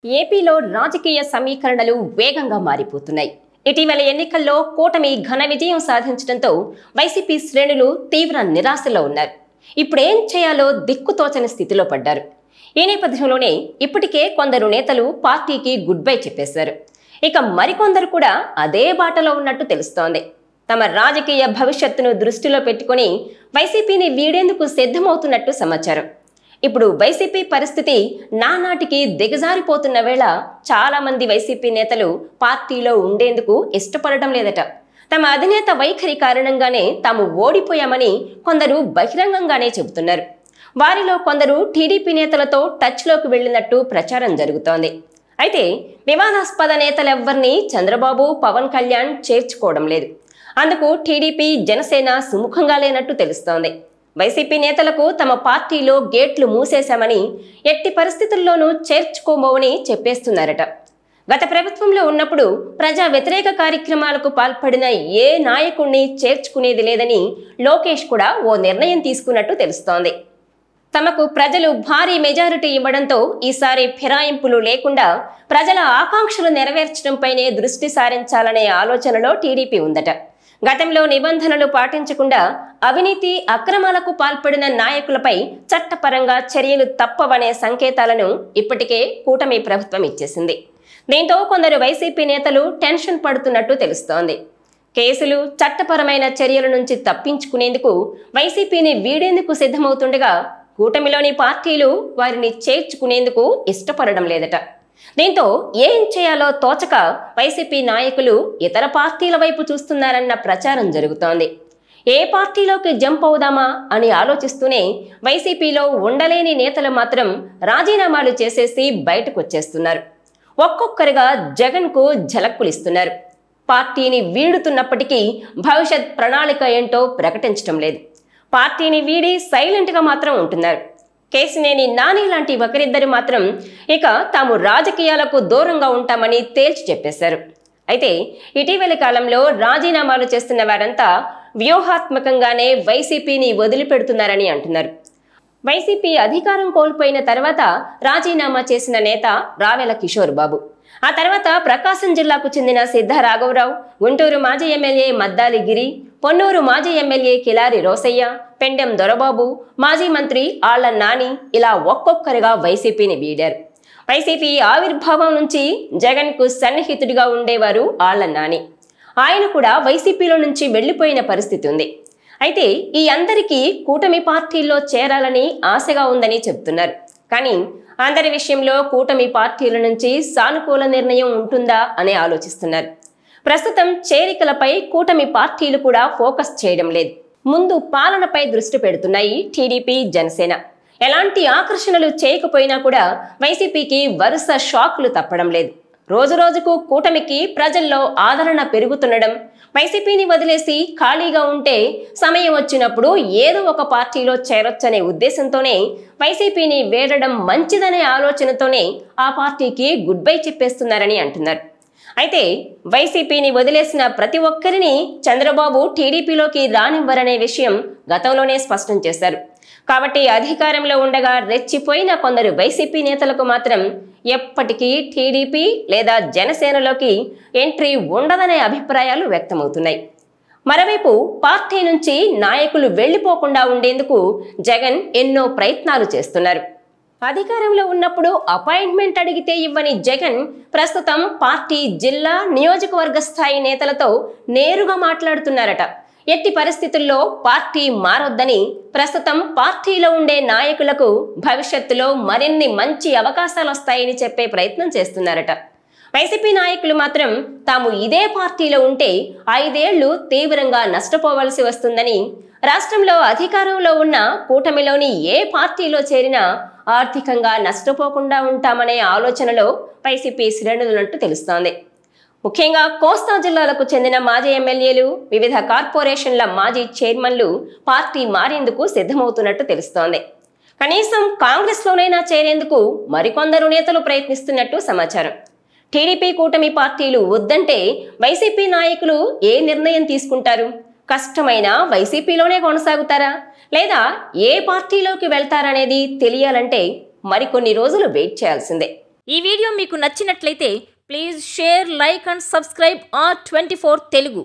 ఏపీలో రాజకీయ సమీకరణలు వేగంగా మారిపోతున్నాయి. ఇటీవల ఎన్నికల్లో కూటమి ఘన విజయం సాధించడంతో వైసీపీ శ్రేణులు తీవ్ర నిరాశలో ఉన్నారు. ఇప్పుడేం చేయాలో దిక్కుతోచని స్థితిలో పడ్డారు. ఈ నేపథ్యంలోనే ఇప్పటికే కొందరు నేతలు పార్టీకి గుడ్ బై చెప్పేశారు. ఇక మరికొందరు కూడా అదే బాటలో ఉన్నట్టు తెలుస్తోంది. తమ రాజకీయ భవిష్యత్తును దృష్టిలో పెట్టుకుని వైసీపీని వీడేందుకు సిద్ధమవుతున్నట్టు సమాచారం. ఇప్పుడు వైసీపీ పరిస్థితి నానాటికి దిగజారిపోతున్న వేళ చాలా మంది వైసీపీ నేతలు పార్టీలో ఉండేందుకు ఇష్టపడటం లేదట. తమ అధినేత వైఖరి కారణంగానే తాము ఓడిపోయామని కొందరు బహిరంగంగానే చెబుతున్నారు. వారిలో కొందరు టీడీపీ నేతలతో టచ్లోకి వెళ్లినట్టు ప్రచారం జరుగుతోంది. అయితే వివాదాస్పద నేతలెవ్వరినీ చంద్రబాబు, పవన్ కళ్యాణ్ చేర్చుకోవడం లేదు. అందుకు టీడీపీ, జనసేన సుముఖంగా లేనట్టు తెలుస్తోంది. వైసీపీ నేతలకు తమ పార్టీలో గేట్లు మూసేశామని, ఎట్టి పరిస్థితుల్లోనూ చేర్చుకోమోవని చెప్పేస్తున్నారట. గత ప్రభుత్వంలో ఉన్నప్పుడు ప్రజా వ్యతిరేక కార్యక్రమాలకు పాల్పడిన ఏ నాయకుణ్ణి చేర్చుకునేది లేదని లోకేష్ కూడా ఓ నిర్ణయం తీసుకున్నట్టు తెలుస్తోంది. తమకు ప్రజలు భారీ మెజారిటీ ఇవ్వడంతో ఈసారి ఫిరాయింపులు లేకుండా ప్రజల ఆకాంక్షలు నెరవేర్చడంపైనే దృష్టి సారించాలనే ఆలోచనలో టీడీపీ ఉందట. గతంలో నిబంధనలు పాటించకుండా అవినీతి, అక్రమాలకు పాల్పడిన నాయకులపై చట్టపరంగా చర్యలు తప్పవనే సంకేతాలను ఇప్పటికే కూటమి ప్రభుత్వం ఇచ్చేసింది. దీంతో కొందరు వైసీపీ నేతలు టెన్షన్ పడుతున్నట్టు తెలుస్తోంది. కేసులు, చట్టపరమైన చర్యల నుంచి తప్పించుకునేందుకు వైసీపీని వీడేందుకు సిద్ధమవుతుండగా కూటమిలోని పార్టీలు వారిని చేర్చుకునేందుకు ఇష్టపడడం లేదట. దీంతో ఏం చేయాలో తోచక వైసీపీ నాయకులు ఇతర పార్టీల వైపు చూస్తున్నారన్న ప్రచారం జరుగుతోంది. ఏ పార్టీలోకి జంప్ అవుదామా అని ఆలోచిస్తూనే వైసీపీలో ఉండలేని నేతలు మాత్రం రాజీనామాలు చేసేసి బయటకు వచ్చేస్తున్నారు. ఒక్కొక్కరుగా జగన్కు ఝలక్కులిస్తున్నారు. పార్టీని వీడుతున్నప్పటికీ భవిష్యత్ ప్రణాళిక ఏంటో ప్రకటించడం లేదు. పార్టీని వీడి సైలెంట్గా మాత్రం ఉంటున్నారు. కేసినేని నాని లాంటి ఒకరిద్దరు మాత్రం ఇక తాము రాజకీయాలకు దూరంగా ఉంటామని తేల్చి చెప్పేశారు. అయితే ఇటీవలి కాలంలో రాజీనామాలు చేస్తున్న వారంతా వ్యూహాత్మకంగానే వైసీపీని వదిలిపెడుతున్నారని అంటున్నారు. వైసీపీ అధికారం కోల్పోయిన తర్వాత రాజీనామా చేసిన నేత రావెల కిషోర్ బాబు, ఆ తర్వాత ప్రకాశం జిల్లాకు చెందిన సిద్ధ రాఘవరావు, గుంటూరు మాజీ ఎమ్మెల్యే మద్దాలి గిరి, పొన్నూరు మాజీ ఎమ్మెల్యే కిలారి రోసయ్య, పెండెం దొరబాబు, మాజీ మంత్రి ఆళ్ల నాని ఇలా ఒక్కొక్కరుగా వైసీపీని వీడారు. వైసీపీ ఆవిర్భావం నుంచి జగన్కు సన్నిహితుడిగా ఉండేవారు ఆళ్ల నాని. ఆయన కూడా వైసీపీలో నుంచి వెళ్లిపోయిన పరిస్థితి ఉంది. అయితే ఈ అందరికీ కూటమి పార్టీల్లో చేరాలని ఆశగా ఉందని చెబుతున్నారు. కానీ అందరి విషయంలో కూటమి పార్టీల నుంచి సానుకూల నిర్ణయం ఉంటుందా అని ఆలోచిస్తున్నారు. ప్రస్తుతం చేరికలపై కూటమి పార్టీలు కూడా ఫోకస్ చేయడం లేదు. ముందు పాలనపై దృష్టి పెడుతున్నాయి టీడీపీ, జనసేన. ఎలాంటి ఆకర్షణలు చేయకపోయినా కూడా వైసీపీకి వరుస షాక్లు తప్పడం లేదు. రోజు రోజుకు కూటమికి ప్రజల్లో ఆదరణ పెరుగుతుండడం, వైసీపీని వదిలేసి ఖాళీగా ఉంటే సమయం వచ్చినప్పుడు ఏదో ఒక పార్టీలో చేరొచ్చనే ఉద్దేశంతోనే వైసీపీని వేడడం మంచిదనే ఆలోచనతోనే ఆ పార్టీకి గుడ్ బై చెప్పేస్తున్నారని అంటున్నారు. అయితే వైసీపీని వదిలేసిన ప్రతి ఒక్కరిని చంద్రబాబు టీడీపీలోకి రానివ్వరనే విషయం గతంలోనే స్పష్టం చేశారు. కాబట్టి అధికారంలో ఉండగా రెచ్చిపోయిన కొందరు వైసీపీ నేతలకు మాత్రం ఎప్పటికీ టీడీపీ లేదా జనసేనలోకి ఎంట్రీ ఉండదనే అభిప్రాయాలు వ్యక్తమవుతున్నాయి. మరోవైపు పార్టీ నుంచి నాయకులు వెళ్లిపోకుండా ఉండేందుకు జగన్ ఎన్నో ప్రయత్నాలు చేస్తున్నారు. అధికారంలో ఉన్నప్పుడు అపాయింట్మెంట్ అడిగితే ఇవ్వని జగన్ ప్రస్తుతం పార్టీ, జిల్లా, నియోజకవర్గ స్థాయి నేతలతో నేరుగా మాట్లాడుతున్నారట. ఎట్టి పరిస్థితుల్లో పార్టీ మారొద్దని, ప్రస్తుతం పార్టీలో ఉండే నాయకులకు భవిష్యత్తులో మరిన్ని మంచి అవకాశాలు వస్తాయని చెప్పే ప్రయత్నం చేస్తున్నారట. వైసీపీ నాయకులు మాత్రం తాము ఇదే పార్టీలో ఉంటే 5 ఏళ్లు తీవ్రంగా నష్టపోవలసి వస్తుందని, రాష్ట్రంలో అధికారంలో ఉన్న కూటమిలోని ఏ పార్టీలో చేరినా ఆర్థికంగా నష్టపోకుండా ఉంటామనే ఆలోచనలో వైసీపీ శ్రేణులున్నట్టు తెలుస్తోంది. ముఖ్యంగా కోస్తా జిల్లాలకు చెందిన మాజీ ఎమ్మెల్యేలు, వివిధ కార్పొరేషన్ల మాజీ చైర్మన్లు పార్టీ మారేందుకు సిద్ధమవుతున్నట్టు తెలుస్తోంది. కనీసం కాంగ్రెస్లోనైనా చేరేందుకు మరికొందరు నేతలు ప్రయత్నిస్తున్నట్టు సమాచారం. టీడీపీ, కూటమి పార్టీలు వద్దంటే వైసీపీ నాయకులు ఏ నిర్ణయం తీసుకుంటారు? కష్టమైన వైసీపీలోనే కొనసాగుతారా, లేదా ఏ పార్టీలోకి వెళ్తారనేది తెలియాలంటే మరికొన్ని రోజులు వెయిట్ చేయాల్సిందే. ఈ వీడియో మీకు నచ్చినట్లయితే please share, like and subscribe R24 Telugu.